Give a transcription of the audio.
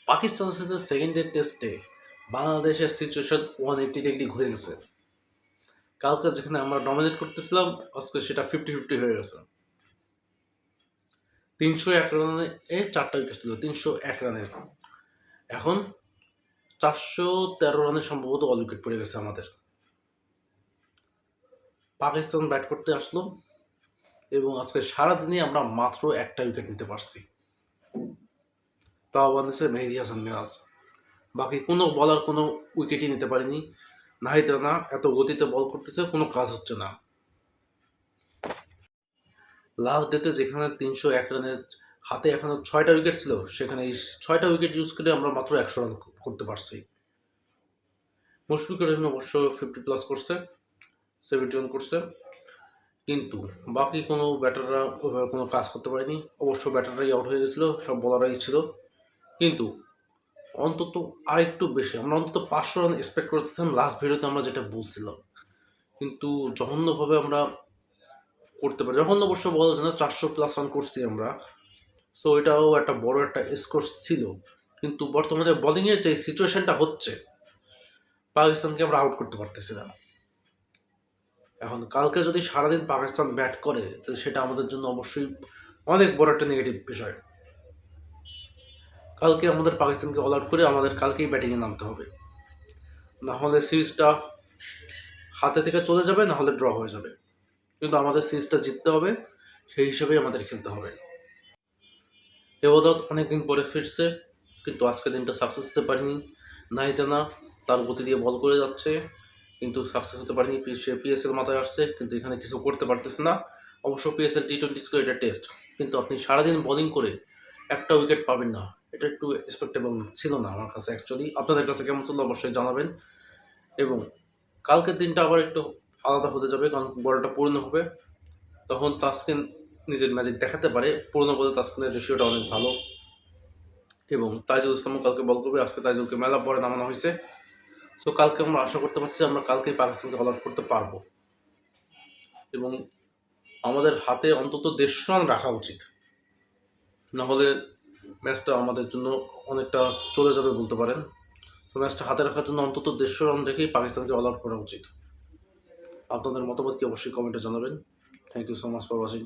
পাকিস্তানের সাথে second day টেস্টে বাংলাদেশের সিচুয়েশন 180 ডিগ্রি ঘুরে গেছে। কালকে যেখানে আমরা ডমিনেট করতেছিলাম, আজকে সেটা 50-50 হয়ে গেছে। 301 রানে 4টা উইকেট ছিল, 301 রানে। এখন 413 রানে সম্ভবত অল উইকেট পড়ে গেছে আমাদের। পাকিস্তান ব্যাট করতে আসলো এবং আজকে সারাদিনে আমরা মাত্র একটা উইকেট নিতে পারছি। তাও বানিয়েছে মেহেদী হাসান মিরাজ। বাকি কোনো বলার কোনো উইকেটই নিতে পারেনি। নাহিদ রানা এত গতিতে বল করতেছে, কোনো কাজ হচ্ছে না। লাস্ট ডেতে যেখানে 301 রানের হাতে এখনো 6টা উইকেট ছিল, সেখানে এই 6টা উইকেট ইউজ করে আমরা মাত্র 100 রান করতে পারছি। মুশফিকুর রহিম অবশ্য 50+ করছে, 71 করছে, কিন্তু বাকি কোনো ব্যাটাররা ওইভাবে কোনো কাজ করতে পারেনি। অবশ্য ব্যাটাররাই আউট হয়ে গেছিলো, সব বলারই ছিল। কিন্তু অন্তত আরেকটু বেশি, আমরা অন্তত 500 রান এক্সপেক্ট করতেছিলাম লাস্ট ভিডিওতে আমরা যেটা বলছিলাম। কিন্তু জঘন্যভাবে আমরা করতে পারি। জঘন্য অবশ্য বলা যায় না, 400+ রান করছি আমরা। সো এটাও একটা বড় একটা স্কোর ছিল। কিন্তু বর্তমানে বোলিংয়ের যে সিচুয়েশনটা হচ্ছে, পাকিস্তানকে আমরা আউট করতে পারতেছি না। এখন কালকে যদি সারাদিন পাকিস্তান ব্যাট করে, তাহলে সেটা আমাদের জন্য অবশ্যই অনেক বড় একটা নেগেটিভ বিষয়। কালকে আমাদের পাকিস্তানকে অল আউট করে আমাদের কালকেই ব্যাটিংয়ে নামতে হবে, না হলে সিরিজটা হাতে থেকে চলে যাবে, না হলে ড্র হয়ে যাবে। কিন্তু আমাদের সিরিজটা জিততে হবে, সেই হিসেবেই আমাদের খেলতে হবে। এবাদত অনেকদিন পরে ফিরছে, কিন্তু আজকের দিনটা সাকসেস হতে পারিনি। নাহিদ রানা তার গতি দিয়ে বল করে যাচ্ছে, কিন্তু সাকসেস হতে পারিনি। সে পিএসএল মাথায় আসছে, কিন্তু এখানে কিছু করতে পারতেছে না। অবশ্য পিএসএল টি20 ছিল, এটা টেস্ট, কিন্তু আপনি সারাদিন বোলিং করে একটা উইকেট পাবেন না, এটা একটু এক্সপেক্টেবল ছিল না আমার কাছে অ্যাকচুয়ালি। আপনাদের কাছে কেমন ছিল অবশ্যই জানাবেন। এবং কালকের দিনটা আবার একটু আলাদা হতে যাবে, কারণ বলটা পূর্ণ হবে, তখন তাসকিন নিজের ম্যাজিক দেখাতে পারে। পুরনো বলে তাসকিনের রেশিওটা অনেক ভালো, এবং তাইজুল ইসলামও কালকে বল করবে। আজকে তাইজুলকে মেলা পরে নামানো হয়েছে। সো কালকে আমরা আশা করতে পারছি আমরা কালকেই পাকিস্তানকে অল আউট করতে পারবো, এবং আমাদের হাতে অন্তত 150 রান রাখা উচিত, না হলে ম্যাচটা আমাদের জন্য অনেকটা চলে যাবে বলতে পারেন। তো ম্যাচটা হাতে রাখার জন্য অন্তত 150 রান রেখেই পাকিস্তানকে অল আউট করা উচিত। আপনাদের মতামত কি অবশ্যই কমেন্টে জানাবেন। Thank you so much for watching.